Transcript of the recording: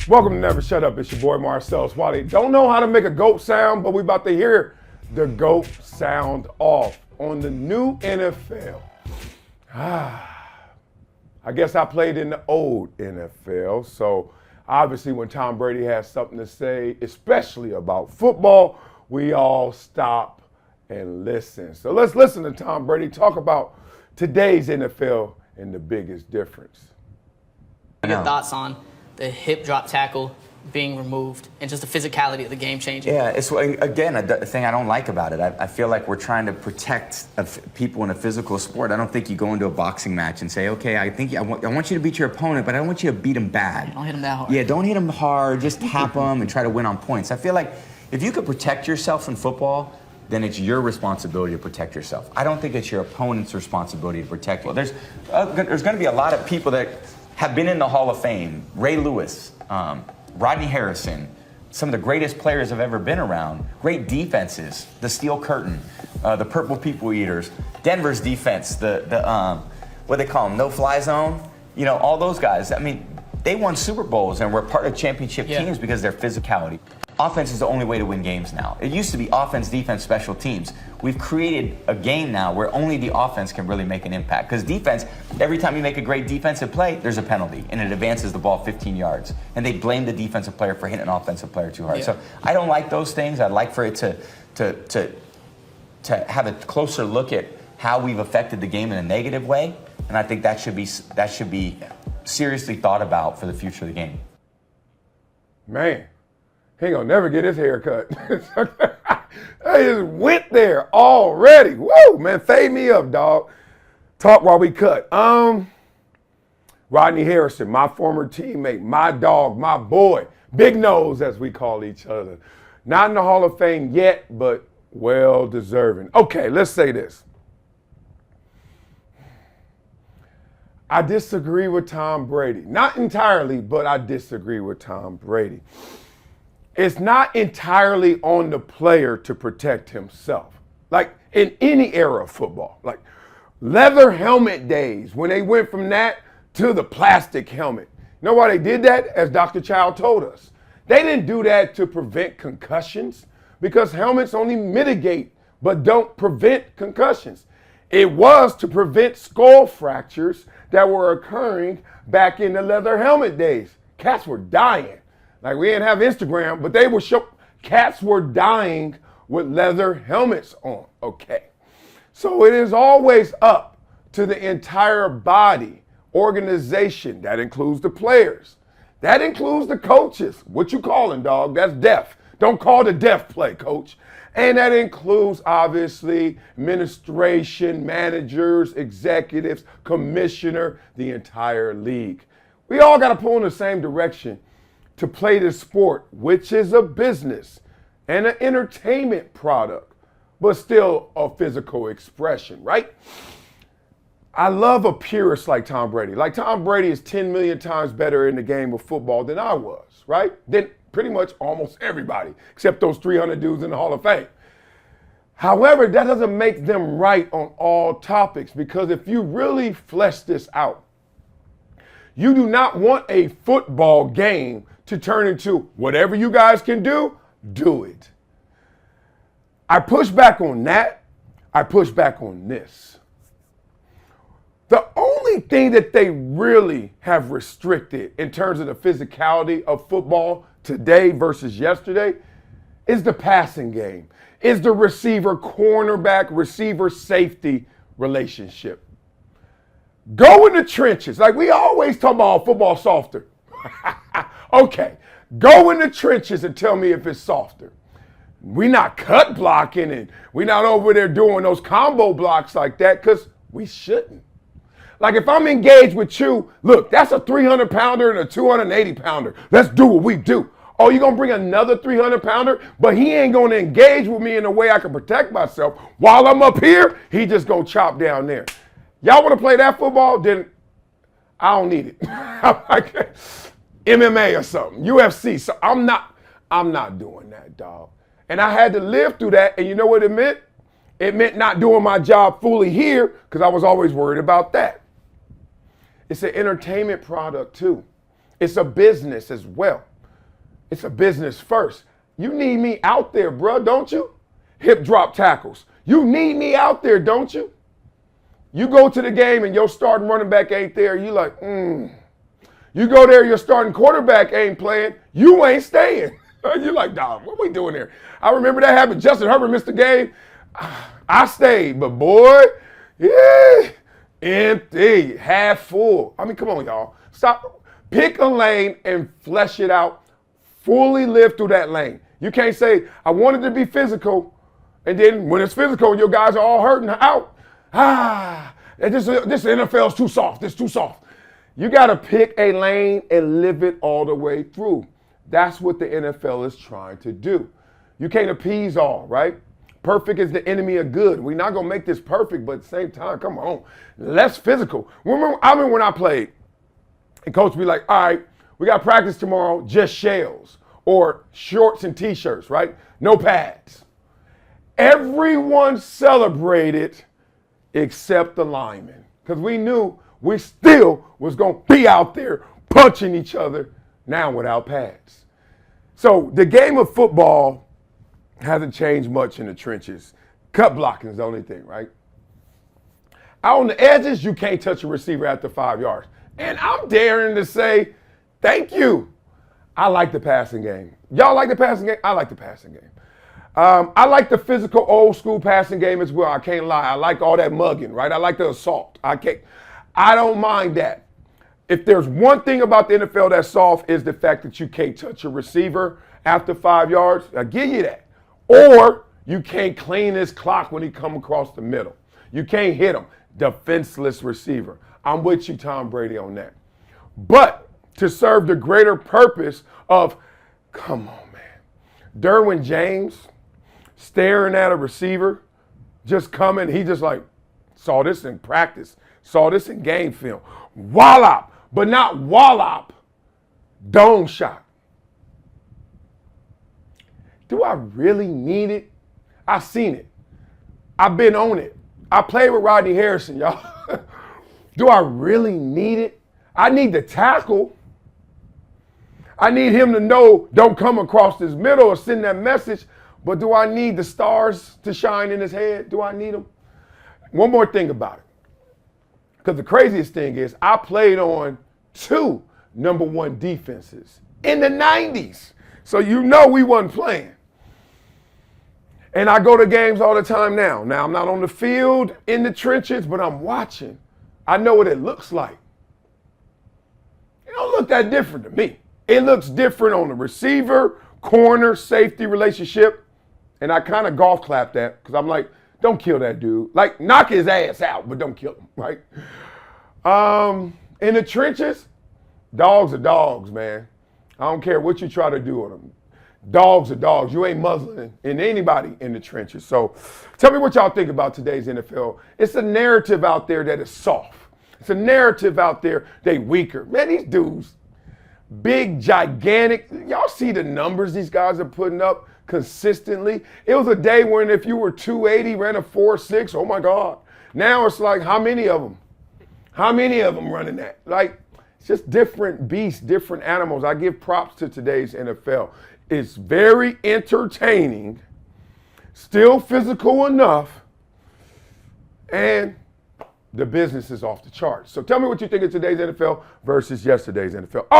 Welcome to Never Shut Up. It's your boy Marcellus Wiley. Don't know how to make a GOAT sound, but we about to hear the GOAT sound off on the new NFL. I guess I played in the old NFL, so obviously when Tom Brady has something to say, especially about football, we all stop and listen. So let's listen to Tom Brady talk about today's NFL and the biggest difference. Your thoughts on the hip drop tackle being removed and just the physicality of the game changing? Yeah, it's again a thing I don't like about it. I feel like we're trying to protect people in a physical sport. I don't think you go into a boxing match and say, okay, I want you to beat your opponent, but I don't want you to beat him bad. Don't hit him that hard. Yeah, don't hit him hard. Just tap him and try to win on points. I feel like if you could protect yourself in football, then it's your responsibility to protect yourself. I don't think it's your opponent's responsibility to protect you. There's going to be a lot of people that have been in the Hall of Fame. Ray Lewis, Rodney Harrison, some of the greatest players have ever been around. Great defenses, the Steel Curtain, the Purple People Eaters, Denver's defense, the what do they call them, no-fly zone. You know, all those guys. I mean, they won Super Bowls and were part of championship teams because of their physicality. Offense is the only way to win games now. It used to be offense, defense, special teams. We've created a game now where only the offense can really make an impact. Because defense, every time you make a great defensive play, there's a penalty, and it advances the ball 15 yards. And they blame the defensive player for hitting an offensive player too hard. So I don't like those things. I'd like for it to have a closer look at how we've affected the game in a negative way. And I think that should be seriously thought about for the future of the game. Man. He ain't gonna never get his hair cut. I just went there already. Woo, man, fade me up, dog. Talk while we cut. Rodney Harrison, my former teammate, my dog, my boy, Big Nose as we call each other. Not in the Hall of Fame yet, but well deserving. Okay, let's say this. I disagree with Tom Brady. Not entirely, but I disagree with Tom Brady. It's not entirely on the player to protect himself. Like in any era of football, like leather helmet days, when they went from that to the plastic helmet. You know why they did that? As Dr. Child told us. They didn't do that to prevent concussions because helmets only mitigate but don't prevent concussions. It was to prevent skull fractures that were occurring back in the leather helmet days. Cats were dying. Like, we didn't have Instagram, but they were cats were dying with leather helmets on, okay? So it is always up to the entire body, organization. That includes the players. That includes the coaches. What you calling, dog? That's deaf. Don't call the deaf play, coach. And that includes, obviously, administration, managers, executives, commissioner, the entire league. We all got to pull in the same direction to play the sport, which is a business and an entertainment product, but still a physical expression, right? I love a purist like Tom Brady. Like Tom Brady is 10 million times better in the game of football than I was, right? Than pretty much almost everybody, except those 300 dudes in the Hall of Fame. However, that doesn't make them right on all topics, because if you really flesh this out, you do not want a football game to turn into whatever you guys can do it. I push back on that. I push back on this. The only thing that they really have restricted in terms of the physicality of football today versus yesterday is the passing game, is the receiver, cornerback, receiver, safety relationship. Go in the trenches. Like we always talk about football softer. Okay, go in the trenches and tell me if it's softer. We're not cut blocking and we're not over there doing those combo blocks like that because we shouldn't. Like if I'm engaged with you, look, that's a 300-pounder and a 280-pounder. Let's do what we do. Oh, you're going to bring another 300-pounder, but he ain't going to engage with me in a way I can protect myself. While I'm up here, he just going to chop down there. Y'all want to play that football? Then I don't need it. MMA or something, UFC. So I'm not doing that, dog. And I had to live through that. And you know what it meant? It meant not doing my job fully here because I was always worried about that. It's an entertainment product too. It's a business as well. It's a business first. You need me out there, bro, don't you? Hip drop tackles. You need me out there, don't you? You go to the game and your starting running back ain't there. You like, You go there, your starting quarterback ain't playing. You ain't staying. You're like, dog, what we doing here? I remember that happened. Justin Herbert missed the game. I stayed, but boy, yeah, empty, half full. I mean, come on, y'all. Stop. Pick a lane and flesh it out. Fully live through that lane. You can't say, I wanted to be physical, and then when it's physical, your guys are all hurting out. This NFL is too soft. It's too soft. You got to pick a lane and live it all the way through. That's what the NFL is trying to do. You can't appease all, right? Perfect is the enemy of good. We're not going to make this perfect, but at the same time, come on, less physical. I remember when I played, and coach would be like, all right, we got practice tomorrow, just shells or shorts and T-shirts, right? No pads. Everyone celebrated except the linemen because we knew we still was going to be out there punching each other now without pads. So the game of football hasn't changed much in the trenches. Cut blocking is the only thing, right? Out on the edges, you can't touch a receiver after 5 yards. And I'm daring to say, thank you. I like the passing game. Y'all like the passing game? I like the passing game. I like the physical old school passing game as well. I can't lie. I like all that mugging, right? I like the assault. I don't mind that. If there's one thing about the NFL that's soft is the fact that you can't touch a receiver after 5 yards. I give you that. Or you can't clean his clock when he come across the middle. You can't hit him. Defenseless receiver. I'm with you, Tom Brady, on that. But to serve the greater purpose of, come on, man. Derwin James staring at a receiver, just coming. He just like, saw this in practice, saw this in game film. Wallop, but not wallop, dome shot. Do I really need it? I've seen it. I've been on it. I played with Rodney Harrison, y'all. Do I really need it? I need the tackle. I need him to know, don't come across this middle or send that message. But do I need the stars to shine in his head? Do I need them? One more thing about it. Because the craziest thing is I played on 2 number 1 defenses in the 90s. So you know we wasn't playing. And I go to games all the time now. Now I'm not on the field in the trenches, but I'm watching. I know what it looks like. It don't look that different to me. It looks different on the receiver, corner, safety relationship. And I kind of golf clap that because I'm like, don't kill that dude. Like, knock his ass out, but don't kill him, right? In the trenches, dogs are dogs, man. I don't care what you try to do on them. Dogs are dogs. You ain't muzzling in anybody in the trenches. So tell me what y'all think about today's NFL. It's a narrative out there that is soft. It's a narrative out there they weaker. Man, these dudes, big, gigantic. Y'all see the numbers these guys are putting up consistently. It was a day when if you were 280, ran a 4.6, oh my God. Now it's like, how many of them? How many of them running that? Like, it's just different beasts, different animals. I give props to today's NFL. It's very entertaining, still physical enough, and the business is off the charts. So tell me what you think of today's NFL versus yesterday's NFL. All right.